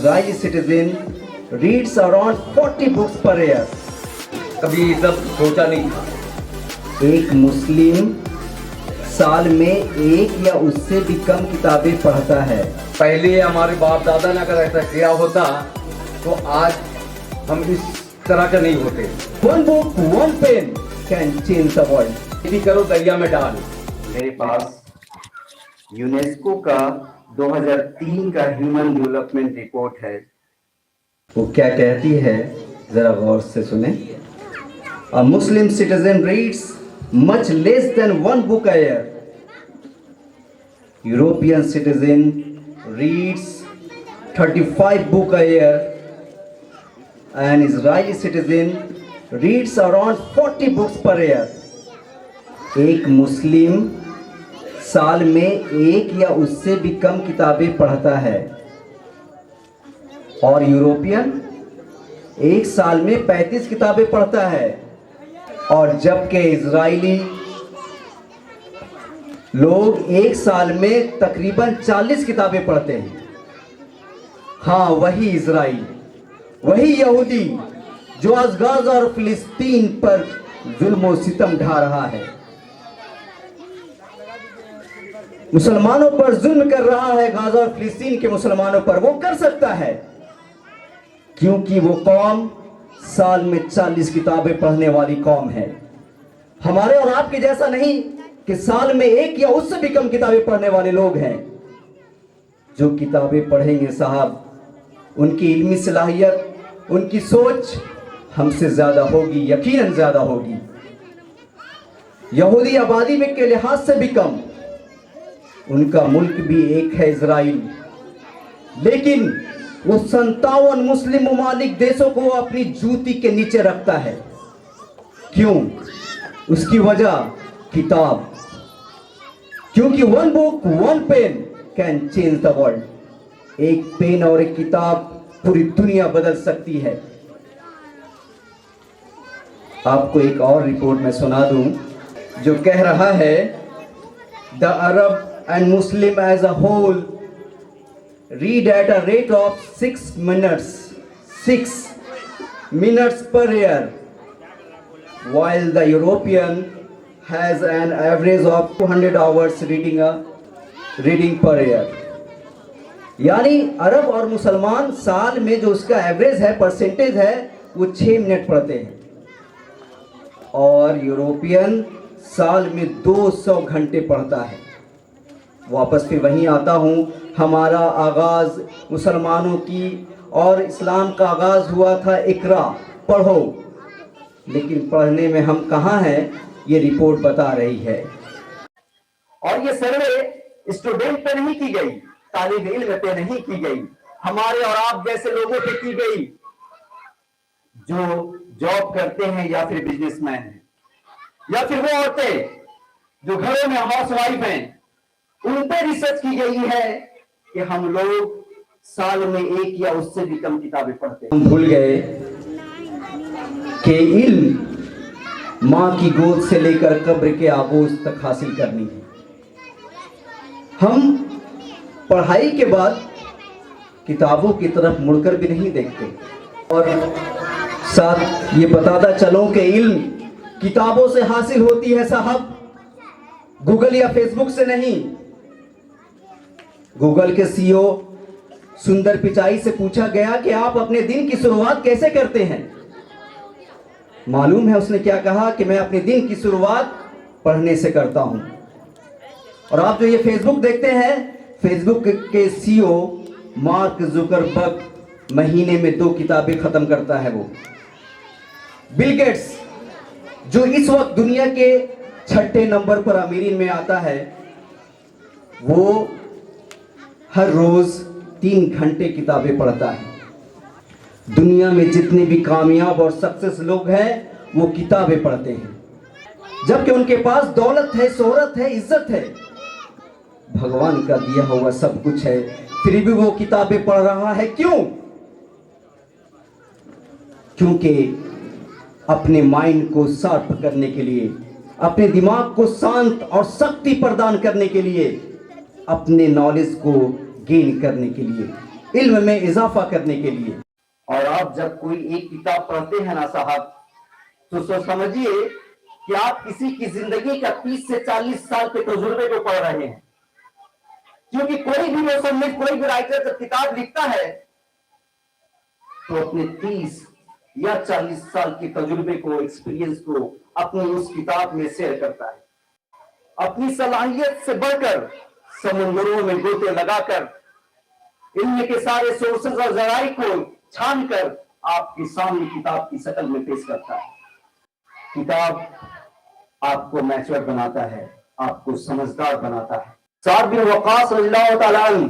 Israeli citizen reads around 40 books per year. कभी ये सब सोचा नहीं था। एक मुस्लिम साल में एक या उससे भी कम किताबें पढ़ता है। पहले हमारे बाप दादा ने अगर ऐसा किया होता तो आज हम इस तरह का नहीं होते। One book, one pen can change the world. खेती करो दरिया में डाल। मेरे पास यूनेस्को का 2003 का ह्यूमन डेवलपमेंट रिपोर्ट है। वो क्या कहती है जरा गौर से सुने। A Muslim citizen reads much less than one book a year. European citizen reads 35 books a year. An Israeli citizen reads around 40 books per year. एक मुस्लिम साल में एक या उससे भी कम किताबें पढ़ता है और यूरोपियन एक साल में 35 किताबें पढ़ता है, और जबकि इजरायली लोग एक साल में तकरीबन 40 किताबें पढ़ते हैं। हाँ, वही इजराइल, वही यहूदी जो आज गाजा और फिलिस्तीन पर जुल्म और सितम ढा रहा है, मुसलमानों पर जुल्म कर रहा है। गाजा और फिलिस्तीन के मुसलमानों पर वो कर सकता है क्योंकि वो कौम साल में 40 किताबें पढ़ने वाली कौम है। हमारे और आपके जैसा नहीं कि साल में एक या उससे भी कम किताबें पढ़ने वाले लोग हैं। जो किताबें पढ़ेंगे साहब, उनकी इल्मी सलाहियत, उनकी सोच हमसे ज्यादा होगी, यकीनन ज्यादा होगी। यहूदी आबादी में के लिहाज से भी कम, उनका मुल्क भी एक है इजराइल, लेकिन वो 57 मुस्लिम ममालिक देशों को अपनी जूती के नीचे रखता है। क्यों? उसकी वजह किताब, क्योंकि one book one pen can change the world. एक पेन और एक किताब पूरी दुनिया बदल सकती है। आपको एक और रिपोर्ट में सुना दूं जो कह रहा है the Arab and Muslim as a whole read at a rate of 6 minutes per year, while the European has an average of 200 hours reading per year. यानी अरब और मुसलमान साल में जो उसका एवरेज है, परसेंटेज है, वो 6 मिनट पढ़ते हैं, और यूरोपियन साल में 200 घंटे पढ़ता है। वापस फिर वहीं आता हूँ, हमारा आगाज़ मुसलमानों की और इस्लाम का आगाज़ हुआ था इकरा, पढ़ो, लेकिन पढ़ने में हम कहाँ हैं, ये रिपोर्ट बता रही है। और ये सर्वे स्टूडेंट पे नहीं की गई, तालिब इल्म पे नहीं की गई, हमारे और आप जैसे लोगों पे की गई जो जॉब करते हैं या फिर बिजनेसमैन हैं, या फिर वो औरतें जो घरों में हाउसवाइफ हैं, उन पर रिसर्च की गई है कि हम लोग साल में एक या उससे भी कम किताबें पढ़ते हैं। हम भूल गए कि इल्म मां की गोद से लेकर कब्र के आगोश तक हासिल करनी है। हम पढ़ाई के बाद किताबों की तरफ मुड़कर भी नहीं देखते, और साथ ये बताता चलो कि इल्म किताबों से हासिल होती है साहब, गूगल या फेसबुक से नहीं। गूगल के सीईओ सुंदर पिचाई से पूछा गया कि आप अपने दिन की शुरुआत कैसे करते हैं। मालूम है उसने क्या कहा कि मैं अपने दिन की शुरुआत पढ़ने से करता हूं। और आप जो ये फेसबुक देखते हैं, फेसबुक के सीईओ मार्क जुकरबर्ग महीने में 2 किताबें खत्म करता है। वो बिल गेट्स जो इस वक्त दुनिया के 6ठे नंबर पर अमीरी में आता है, वो हर रोज 3 घंटे किताबें पढ़ता है। दुनिया में जितने भी कामयाब और सक्सेस लोग हैं, वो किताबें पढ़ते हैं, जबकि उनके पास दौलत है, शोहरत है, इज्जत है, भगवान का दिया हुआ सब कुछ है, फिर भी वो किताबें पढ़ रहा है। क्यों? क्योंकि अपने माइंड को शार्प करने के लिए, अपने दिमाग को शांत और शक्ति प्रदान करने के लिए, अपने नॉलेज को गेन करने के लिए। इल्म में इजाफा करने के लिए। और आप जब कोई एक किताब पढ़ते हैं ना साहब, तो समझिए कि आप किसी की जिंदगी का 30 से 40 साल के तजुर्बे को पढ़ रहे हैं। क्योंकि कोई भी मुसन्निफ, कोई भी राइटर जब किताब लिखता है तो अपने 30 या 40 साल के तजुर्बे को, एक्सपीरियंस को अपनी उस किताब में शेयर करता है। अपनी सलाहियत से बढ़कर समुद्रों में गोते लगाकर इल्म के सारे सोर्सेज और जराई को छानकर आपके सामने किताब की शक्ल में पेश करता है। किताब आपको मैच्योर बनाता है, आपको समझदार बनाता है। साद बिन वक़ास रज़ियल्लाहु ताला अन्हु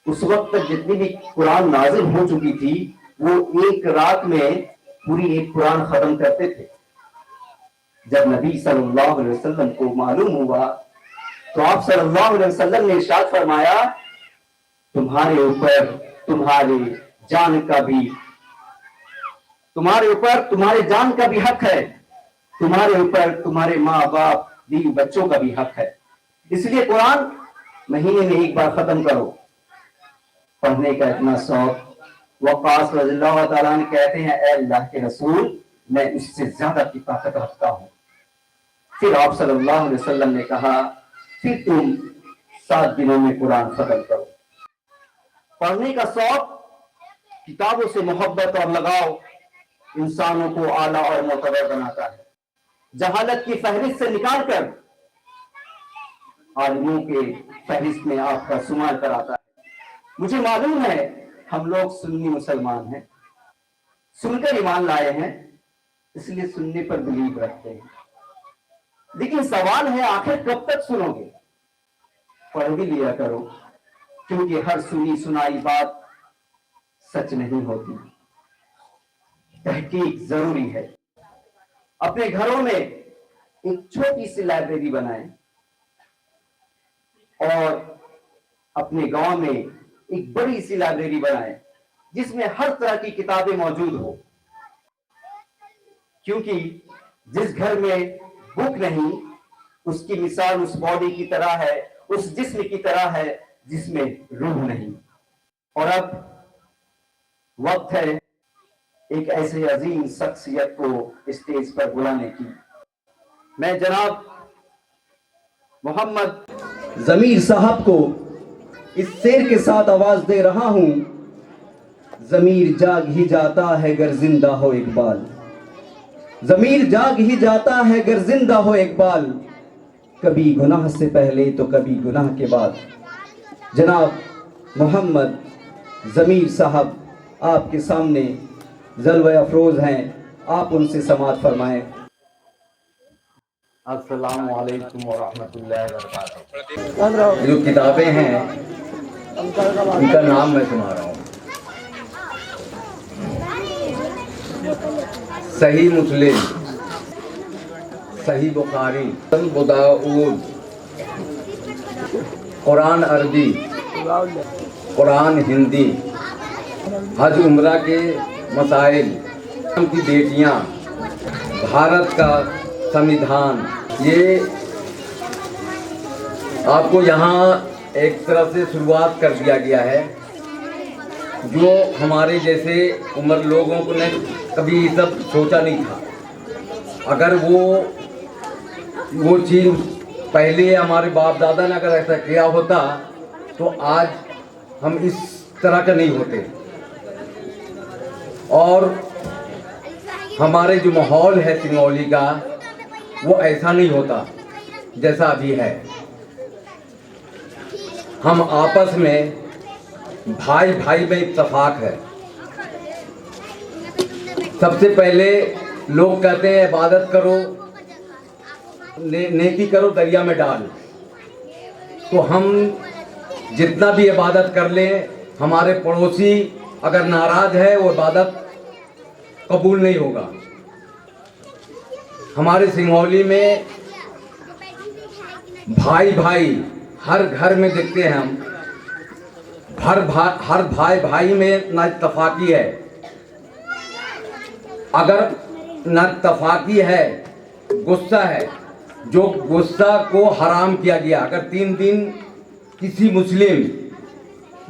उस वक्त तक जितनी भी कुरान नाजिल हो चुकी थी, वो एक रात में पूरी एक कुरान खत्म करते थे। जब नबी सल्लल्लाहु अलैहि वसल्लम को मालूम हुआ तो आप सल्लल्लाहु अलैहि वसल्लम ने इरशाद फरमाया, तुम्हारे ऊपर तुम्हारे जान का भी, तुम्हारे ऊपर तुम्हारे जान का भी हक है, तुम्हारे ऊपर तुम्हारे माँ बाप बीवी बच्चों का भी हक है। इसलिए कुरान महीने में एक बार खत्म करो। पढ़ने का इतना शौक। वक़ास रज़ियल्लाहु ताला अन्हु कहते हैं, ऐ अल्लाह के रसूल, मैं इससे ज्यादा की ताकत रखता हूँ। फिर आप सल्लल्लाहु अलैहि वसल्लम ने कहा, फिर तुम 7 दिनों में कुरान खत्म करो। पढ़ने का शौक, किताबों से मोहब्बत और लगाव इंसानों को आला और मोतबर बनाता है। जहालत की फहरिस्त से निकालकर आलिमों के फहरिस्त में आपका शुमार कराता है। मुझे मालूम है हम लोग सुन्नी मुसलमान हैं, सुनकर ईमान लाए हैं, इसलिए सुनने पर बिलीव रखते हैं। लेकिन सवाल है, आखिर कब तक सुनोगे? पढ़ भी लिया करो, क्योंकि हर सुनी सुनाई बात सच नहीं होती। तहकीक जरूरी है। अपने घरों में एक छोटी सी लाइब्रेरी बनाएं और अपने गांव में एक बड़ी सी लाइब्रेरी बनाएं जिसमें हर तरह की किताबें मौजूद हो। क्योंकि जिस घर में बुक नहीं, उसकी मिसाल उस बॉडी की तरह है, उस जिस्म की तरह है जिसमें रूह नहीं। और अब वक्त है एक ऐसे अजीम शख्सियत को स्टेज पर बुलाने की। मैं जनाब मोहम्मद जमीर साहब को इस शेर के साथ आवाज दे रहा हूं। जमीर जाग ही जाता है गर जिंदा हो इकबाल, जमीर जाग ही जाता है गर जिंदा हो इकबाल, कभी गुनाह से पहले तो कभी गुनाह के बाद। जनाब मोहम्मद जमीर साहब आपके सामने जलवे अफरोज हैं, आप उनसे समाअत फरमाएं। अस्सलाम वालेकुम व रहमतुल्लाहि व बरकातहू। जो किताबें हैं उनका नाम मैं सुना रहा हूँ। सही मुस्लिम, सही बुखारी, अबू दाऊद, कुरान अरबी, कुरान हिंदी, हज उम्रा के मसाइल, की बेटियाँ, भारत का संविधान। ये आपको यहाँ एक तरह से शुरुआत कर दिया गया है। जो हमारे जैसे उम्र लोगों को ने कभी ये सब सोचा नहीं था। अगर वो चीज़ पहले हमारे बाप दादा ने अगर ऐसा किया होता तो आज हम इस तरह का नहीं होते। और हमारे जो माहौल है सिंगरौली का, वो ऐसा नहीं होता जैसा अभी है। हम आपस में भाई भाई में इत्तेफाक है। सबसे पहले लोग कहते हैं इबादत करो, नेकी करो दरिया में डाल। तो हम जितना भी इबादत कर लें, हमारे पड़ोसी अगर नाराज है वो इबादत कबूल नहीं होगा। हमारे सिंगरौली में भाई भाई हर घर में देखते हैं हम। हर भाई भाई में ना इत्तफाकी है। अगर ना इत्तफाकी है, गुस्सा है, जो गुस्सा को हराम किया गया। अगर 3 दिन किसी मुस्लिम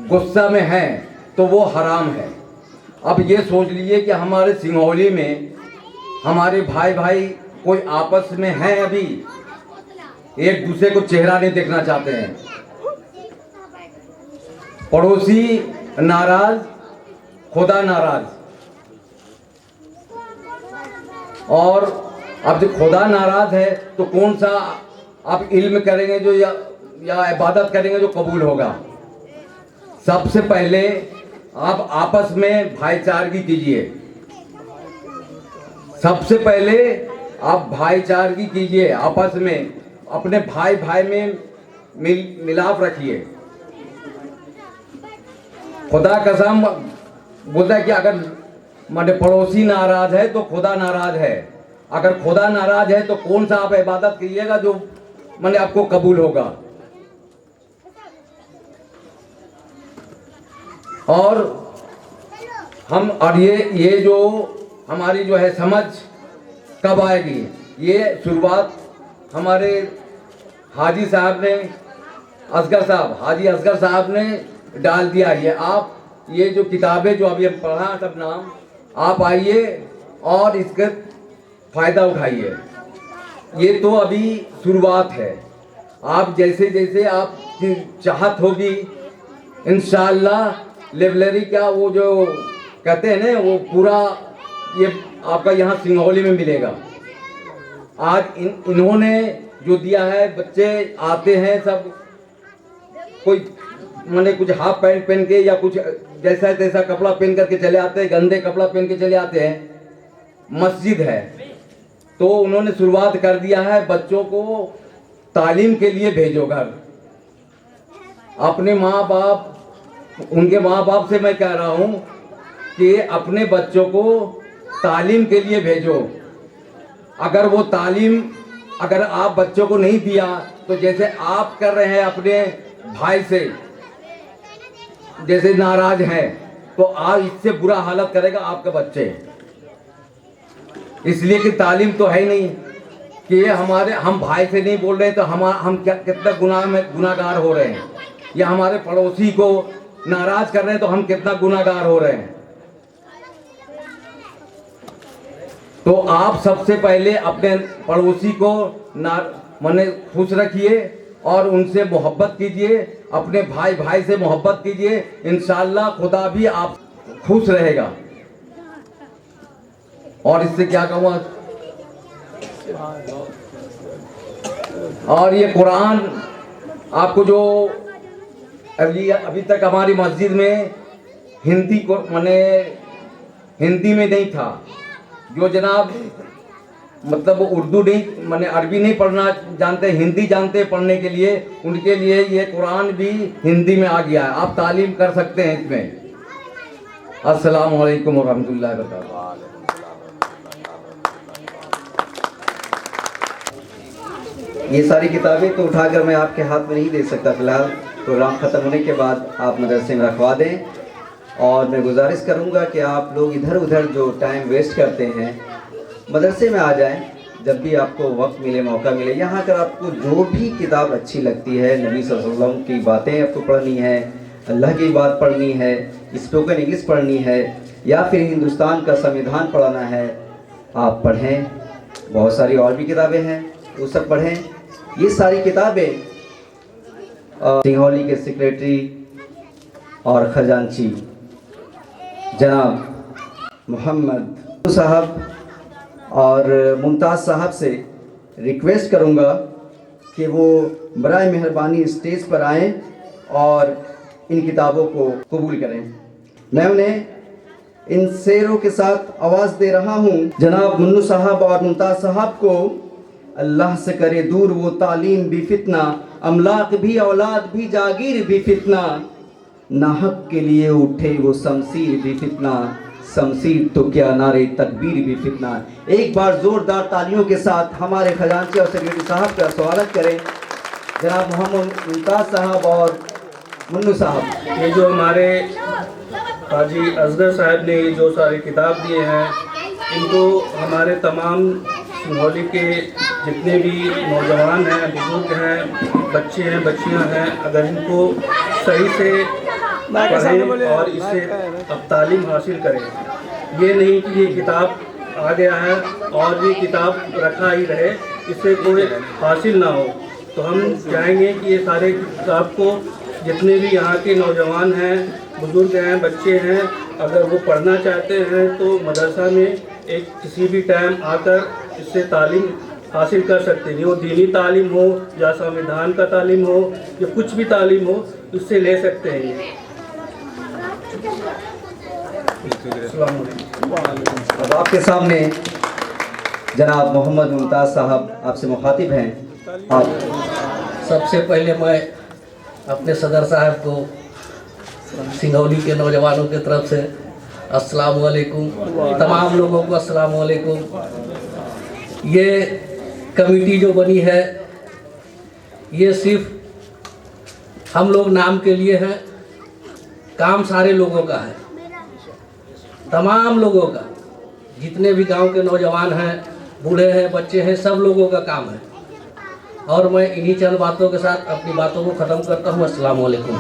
गुस्सा में हैं तो वो हराम है। अब ये सोच लीजिए कि हमारे सिंगरौली में हमारे भाई भाई कोई आपस में हैं, अभी एक दूसरे को चेहरा नहीं देखना चाहते हैं, पड़ोसी नाराज, खुदा नाराज। और अब जब खुदा नाराज है तो कौन सा आप इल्म करेंगे जो या इबादत करेंगे जो कबूल होगा। सबसे पहले आप आपस में भाईचारगी कीजिए, सबसे पहले आप भाईचारगी कीजिए, आपस में अपने भाई भाई में मिलाप रखिए। खुदा कसम बोलता है कि अगर माने पड़ोसी नाराज है तो खुदा नाराज है। अगर खुदा नाराज है तो कौन सा आप इबादत कीजिएगा जो माने आपको कबूल होगा। और हम और ये जो हमारी जो है समझ कब आएगी, ये शुरुआत हमारे हाजी साहब ने, हाजी असगर साहब ने डाल दिया। ये जो किताबें जो अभी हम पढ़ा सब नाम, आप आइए और इसका फ़ायदा उठाइए। ये तो अभी शुरुआत है। आप जैसे जैसे आप चाहत होगी इंशाअल्लाह लाइब्रेरी का वो जो कहते हैं ना वो पूरा ये आपका यहाँ सिंगरौली में मिलेगा। आज इन्होंने जो दिया है, बच्चे आते हैं सब, कोई मैंने कुछ हाफ पैंट पहन के या कुछ जैसा तैसा कपड़ा पहन करके चले आते हैं, गंदे कपड़ा पहन के चले आते हैं। मस्जिद है तो उन्होंने शुरुआत कर दिया है बच्चों को तालीम के लिए भेजो घर। अपने माँ बाप, उनके माँ बाप से मैं कह रहा हूँ कि अपने बच्चों को तालीम के लिए भेजो। अगर वो तालीम अगर आप बच्चों को नहीं दिया तो जैसे आप कर रहे हैं अपने भाई से, जैसे नाराज हैं, तो आप इससे बुरा हालत करेगा आपके बच्चे। इसलिए कि तालीम तो है ही नहीं कि ये हम भाई से नहीं बोल रहे तो हम क्या कितना गुनाहगार हो रहे हैं, या हमारे पड़ोसी को नाराज कर रहे हैं तो हम कितना गुनाहगार हो रहे हैं। तो आप सबसे पहले अपने पड़ोसी को माने खुश रखिए और उनसे मोहब्बत कीजिए, अपने भाई भाई से मोहब्बत कीजिए, इंशाअल्लाह खुदा भी आप खुश रहेगा। और इससे क्या कहूँगा, और ये कुरान आपको जो अभी तक हमारी मस्जिद में हिंदी को माने हिंदी में नहीं था, जो जनाब मतलब उर्दू नहीं माने अरबी नहीं पढ़ना जानते, हिंदी जानते पढ़ने के लिए, उनके लिए ये कुरान भी हिंदी में आ गया है। आप तालीम कर सकते हैं इसमें। अस्सलाम वालेकुम वरहमतुल्लाहि वबरकातुहू। ये सारी किताबें तो उठाकर मैं आपके हाथ में नहीं दे सकता फिलहाल, प्रोग्राम ख़त्म होने के बाद आप मदरसे में रखवा दें। और मैं गुजारिश करूंगा कि आप लोग इधर उधर जो टाइम वेस्ट करते हैं मदरसे में आ जाएं। जब भी आपको वक्त मिले, मौका मिले, यहाँ कर आपको जो भी किताब अच्छी लगती है, नबी सल्लल्लाहु अलैहि वसल्लम की बातें आपको पढ़नी है, अल्लाह की बात पढ़नी है, स्पोकन इंग्लिश पढ़नी है, या फिर हिंदुस्तान का संविधान पढ़ना है, आप पढ़ें। बहुत सारी और भी किताबें हैं, वो सब पढ़ें। ये सारी किताबें सिंगरौली के सेक्रेटरी और खजांची जनाब मोहम्मद साहब और मुमताज़ साहब से रिक्वेस्ट करूंगा कि वो बराए मेहरबानी स्टेज पर आएं और इन किताबों को कबूल करें। मैं उन्हें इन शेरों के साथ आवाज़ दे रहा हूं। जनाब मुन्नू साहब और मुमताज़ साहब को अल्लाह से करे दूर वो तालीम भी फितना, अमलाक भी औलाद भी जागीर भी फितना, नाहक के लिए उठे वो शमशीर भी फितना, शमशीर तो क्या नारे तकबीर भी फितना। एक बार जोरदार तालियों के साथ हमारे खजांची और सेक्रेटरी साहब का स्वागत करें, जनाब मोहम्मद मुमताज़ साहब और मुन्नू साहब। ये जो हमारे हाजी असगर साहब ने जो सारी किताब दिए हैं, इनको हमारे तमाम सिंगरौली के जितने भी नौजवान हैं, बुजुर्ग हैं, बच्चे हैं, बच्चियां हैं, अगर इनको सही से पढ़ें और इससे अब तालीम हासिल करें। ये नहीं कि ये किताब आ गया है और ये किताब रखा ही रहे, इससे कोई हासिल ना हो। तो हम चाहेंगे कि ये सारे किताब को जितने भी यहाँ के नौजवान हैं, बुज़ुर्ग हैं, बच्चे हैं, अगर वो पढ़ना चाहते हैं तो मदरसा में एक किसी भी टाइम आकर इससे तालीम हासिल कर सकते हैं। वो दीनी तालीम हो या संविधान का तालीम हो या कुछ भी तालीम हो, उससे ले सकते हैं ये। अस्सलाम वालेकुम। अब आपके सामने जनाब मोहम्मद मुमताज़ साहब आपसे मुखातिब हैं। आप सबसे पहले मैं अपने सदर साहब को सिंगरौली के नौजवानों की तरफ से अस्सलाम वालेकुम, तमाम लोगों को अस्सलाम वालेकुम। ये कमेटी जो बनी है ये सिर्फ हम लोग नाम के लिए हैं, काम सारे लोगों का है, तमाम लोगों का, जितने भी गांव के नौजवान हैं, बूढ़े हैं, बच्चे हैं, सब लोगों का काम है। और मैं इन्हीं चंद बातों के साथ अपनी बातों को ख़त्म करता हूँ। अस्सलाम वालेकुम।